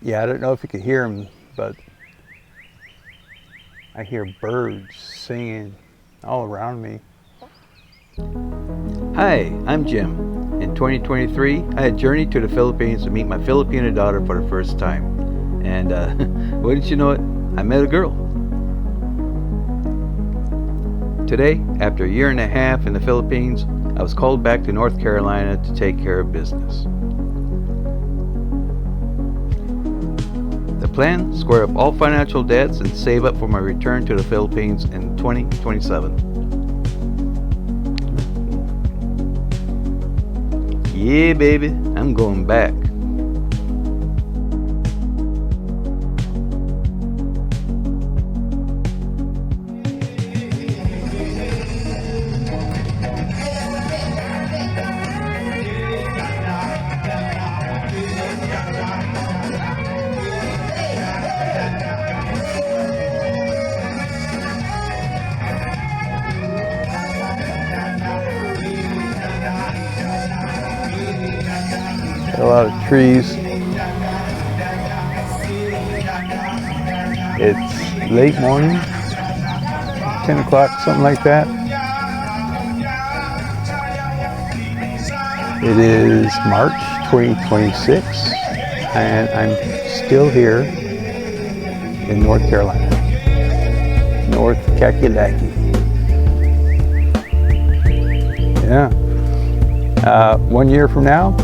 Yeah, I don't know if you can hear them, but I hear birds singing all around me. Hi, I'm Jim. In 2023, I had journeyed to the Philippines to meet my Filipino daughter for the first time. And wouldn't you know it, I met a girl. Today, after a year and a half in the Philippines, I was called back to North Carolina to take care of business. The plan, square up all financial debts and save up for my return to the Philippines in 2027. Yeah, baby, I'm going back. A lot of trees. It's late morning, 10 o'clock, something like that. It is March 2026, and I'm still here in North Carolina, North Kakalaki. Yeah. 1 year from now,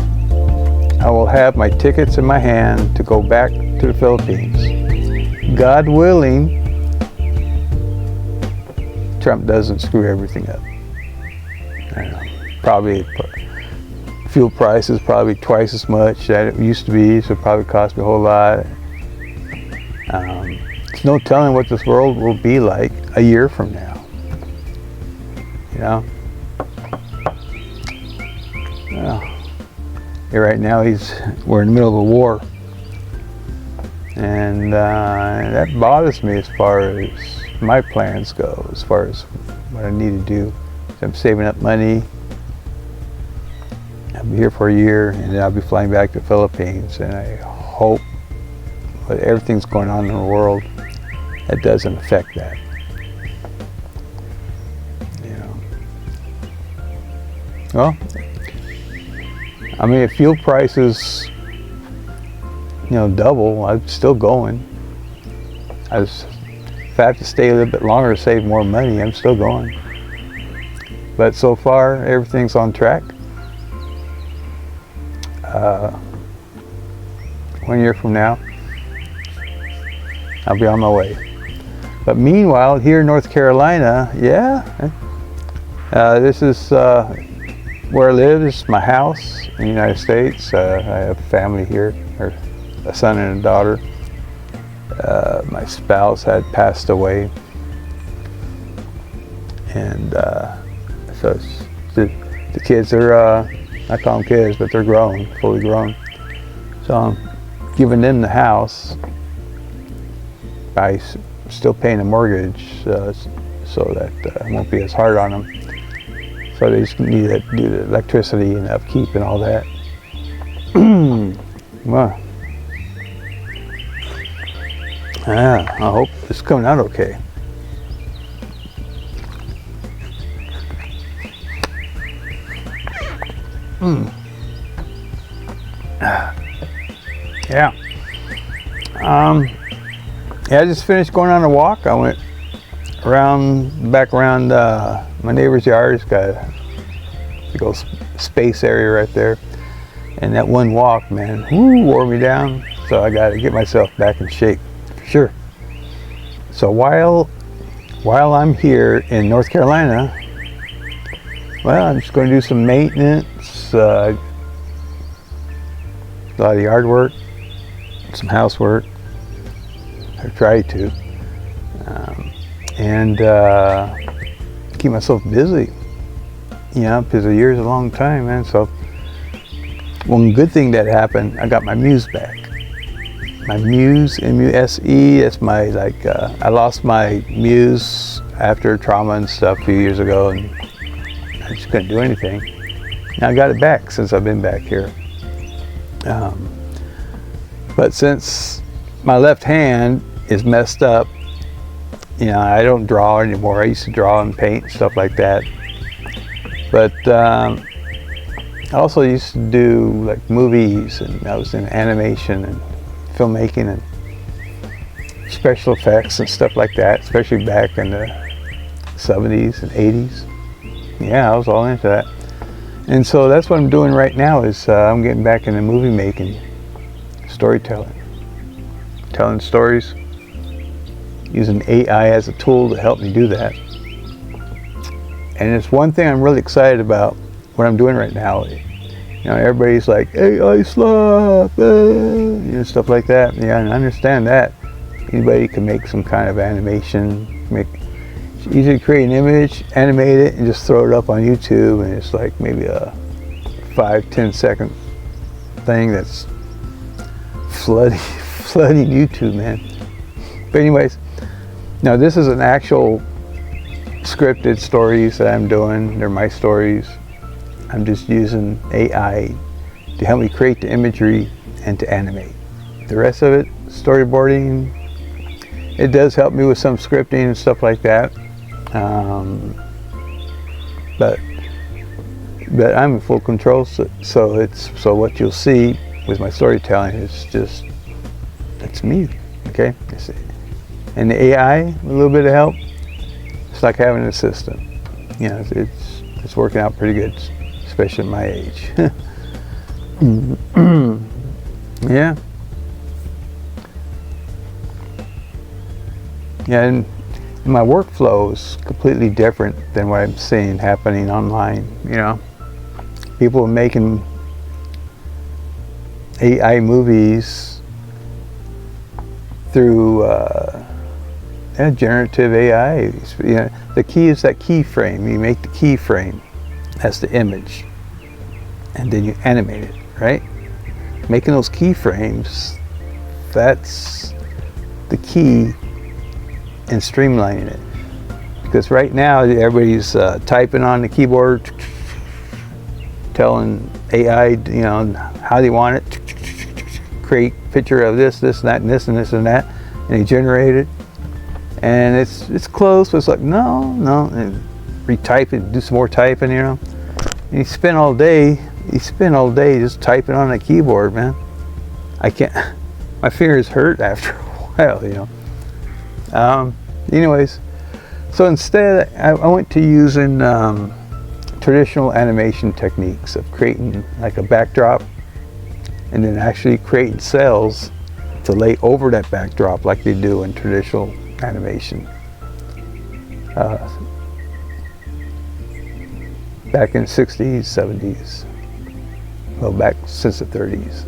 I will have my tickets in my hand to go back to the Philippines. God willing, Trump doesn't screw everything up. I don't know, probably fuel prices probably twice as much that it used to be, so it probably cost me a whole lot. There's no telling what this world will be like a year from now. You know? Right now we're in the middle of a war, and that bothers me as far as my plans go, as far as what I need to do. I'm saving up money. I'll be here for a year, and then I'll be flying back to the Philippines, and I hope with everything's going on in the world, that doesn't affect that. You know. Well, I mean, if fuel prices, double, I'm still going. If I have to stay a little bit longer to save more money, I'm still going. But so far, everything's on track. 1 year from now, I'll be on my way. But meanwhile, here in North Carolina, this is where I live. This is my house in the United States. I have family here, or a son and a daughter. My spouse had passed away, and so the kids are, I call them kids, but they're grown, fully grown. So I'm giving them the house by still paying the mortgage, so that it won't be as hard on them. So they just need to do the electricity and upkeep and all that. Well, I hope it's coming out okay. Yeah. I just finished going on a walk. I went back around my neighbor's yard. It's got a big old space area right there. And that one walk, man, wore me down. So I got to get myself back in shape, for sure. So while I'm here in North Carolina, well, I'm just going to do some maintenance, a lot of yard work, some housework. I try to, and keep myself busy. Because a year is a long time, man. So one good thing that happened, I got my Muse back. My Muse, M-U-S-E. That's my I lost my Muse after trauma and stuff a few years ago, and I just couldn't do anything. Now I got it back since I've been back here. But since my left hand is messed up, you know, I don't draw anymore. I used to draw and paint and stuff like that. But I also used to do like movies, and I was in animation and filmmaking and special effects and stuff like that, especially back in the 70s and 80s. Yeah, I was all into that. And so that's what I'm doing right now is I'm getting back into movie making, storytelling, telling stories, using AI as a tool to help me do that. And it's one thing I'm really excited about what I'm doing right now. You know, everybody's like, AI slap, you know, stuff like that. Yeah, and I understand that. Anybody can make some kind of animation, it's easy to create an image, animate it, and just throw it up on YouTube, and it's like maybe a 5-10 second thing that's flooding YouTube, man. But anyways, now this is an actual scripted stories that I'm doing. They're my stories. I'm just using AI to help me create the imagery and to animate. The rest of it, storyboarding, it does help me with some scripting and stuff like that. But I'm in full control, so what you'll see with my storytelling is just, that's me, okay? And the AI, a little bit of help, it's like having an assistant. You know, it's working out pretty good, especially at my age. Yeah. Yeah, and my workflow is completely different than what I'm seeing happening online. You know, people are making AI movies through generative AI. You know, the key is that keyframe. You make the keyframe as the image, and then you animate it, right? Making those keyframes, that's the key in streamlining it. Because right now everybody's typing on the keyboard, telling AI, you know, how they want it, create picture of this, and that, and this, and this, and that, and they generate it, and it's close, but it's like no, and retype it, do some more typing, you know. And you spend all day just typing on a keyboard, man. I can't. My fingers hurt after a while, you know. Anyways, so instead I went to using traditional animation techniques of creating like a backdrop and then actually creating cells to lay over that backdrop like they do in traditional animation. Back in the 60s, 70s, well, back since the 30s.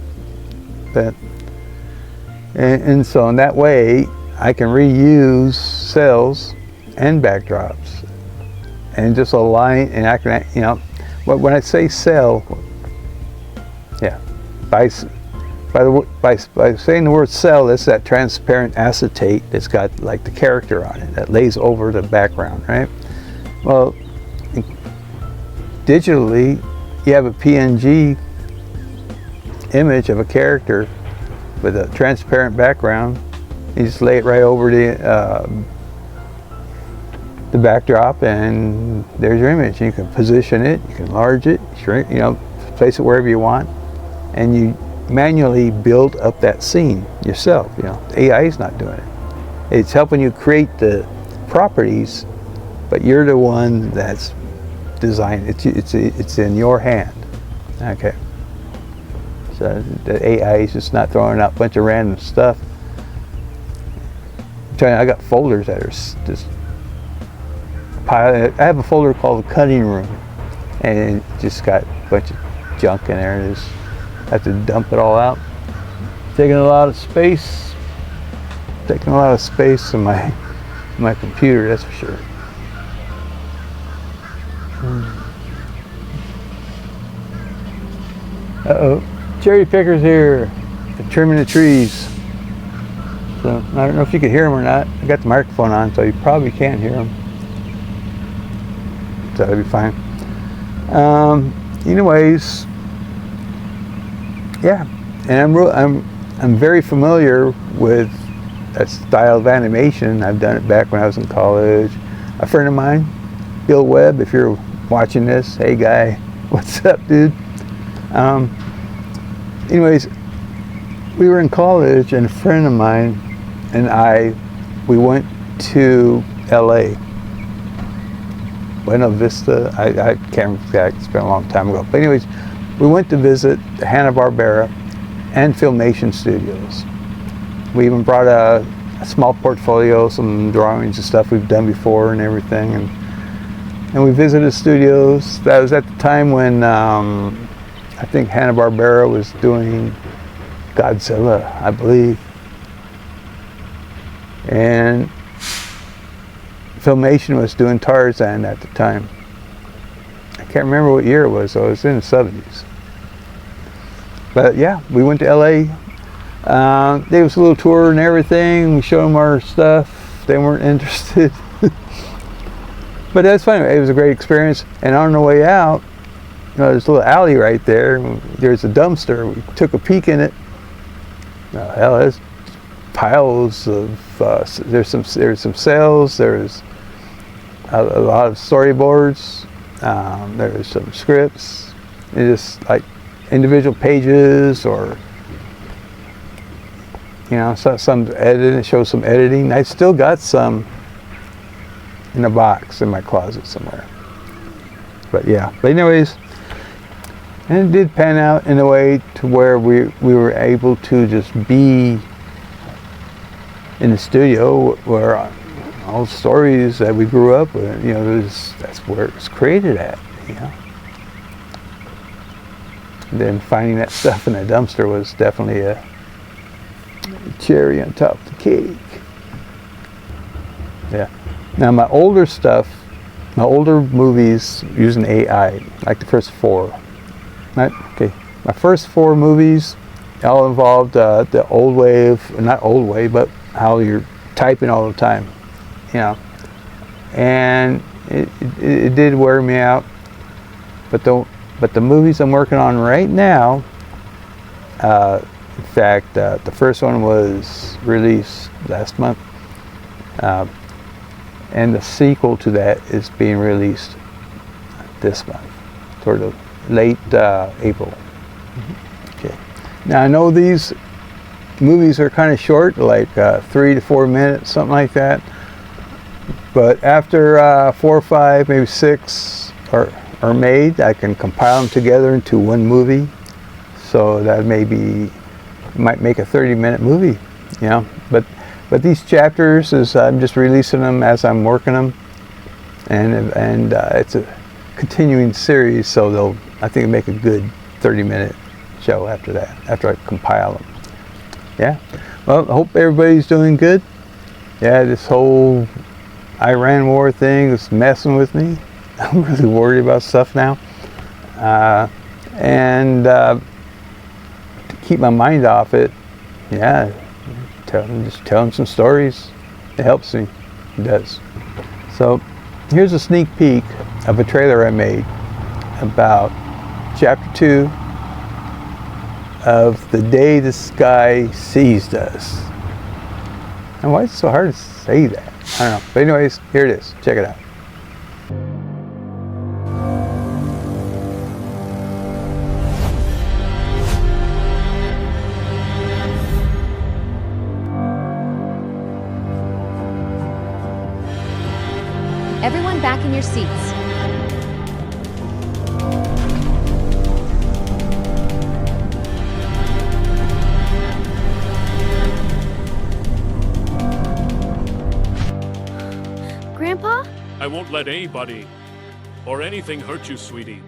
And so in that way, I can reuse cells and backdrops and just align, and I can, you know, when I say cell, yeah, by saying the word cell, it's that transparent acetate that's got like the character on it that lays over the background, right? Well, digitally, you have a PNG image of a character with a transparent background. You just lay it right over the backdrop, and there's your image. You can position it, you can enlarge it, shrink, you know, place it wherever you want, and you manually build up that scene yourself. You know, AI is not doing it. It's helping you create the properties, but you're the one that's designing. It's in your hand. Okay. So the AI is just not throwing out a bunch of random stuff. I'm telling you, I got folders that are just piled. I have a folder called the cutting room, and it just got a bunch of junk in there. I just have to dump it all out. Taking a lot of space. Taking a lot of space in my computer, that's for sure. Uh-oh. Cherry pickers here. They're trimming the trees. So I don't know if you can hear them or not. I got the microphone on, so you probably can't hear them. So that'll be fine. Anyways, yeah. And I'm very familiar with that style of animation. I've done it back when I was in college. A friend of mine, Bill Webb, if you're watching this, hey guy, what's up, dude? Anyways, we were in college, and a friend of mine and we went to LA. Buena Vista, I can't remember, it's been a long time ago. But anyways, we went to visit the Hanna-Barbera and Filmation studios. We even brought a small portfolio, some drawings and stuff we've done before and everything. And we visited studios. That was at the time when I think Hanna-Barbera was doing Godzilla, I believe. And Filmation was doing Tarzan at the time. I can't remember what year it was, so it was in the 70s. But yeah, we went to LA. They was a little tour and everything. We showed them our stuff. They weren't interested. But that's fine. It was a great experience. And on the way out, there's a little alley right there. There's a dumpster. We took a peek in it. Hell, there's piles of. There's some sales. There's a lot of storyboards. There's some scripts. It's just like individual pages, or some editing. It shows some editing. I still got some in a box in my closet somewhere. But yeah. But anyways, and it did pan out in a way to where we were able to just be in the studio where all the stories that we grew up with, that's where it was created at, And then finding that stuff in a dumpster was definitely a cherry on top of the cake. Yeah. Now my older stuff, my older movies using AI, like the first 4. My first 4 movies all involved the old way of, not old way, but how you're typing all the time, And it did wear me out. But the movies I'm working on right now, in fact, the first one was released last month, and the sequel to that is being released this month, sort of late April. Okay. Now I know these movies are kind of short, like 3 to 4 minutes, something like that. But after 4 or 5, maybe 6 are made, I can compile them together into one movie. So that might make a 30-minute movie, But these chapters I'm just releasing them as I'm working them, and it's a continuing series. So I think it'll make a good 30-minute show after that, after I compile them. Yeah. Well, I hope everybody's doing good. Yeah, this whole Iran war thing is messing with me. I'm really worried about stuff now. And to keep my mind off it, yeah, just tell them some stories. It helps me. It does. So here's a sneak peek of a trailer I made about Chapter 2 of The Day the Sky Seized Us. And why is it so hard to say that? I don't know. But anyways, here it is. Check it out. Everyone back in your seats. Grandpa? I won't let anybody or anything hurt you, sweetie.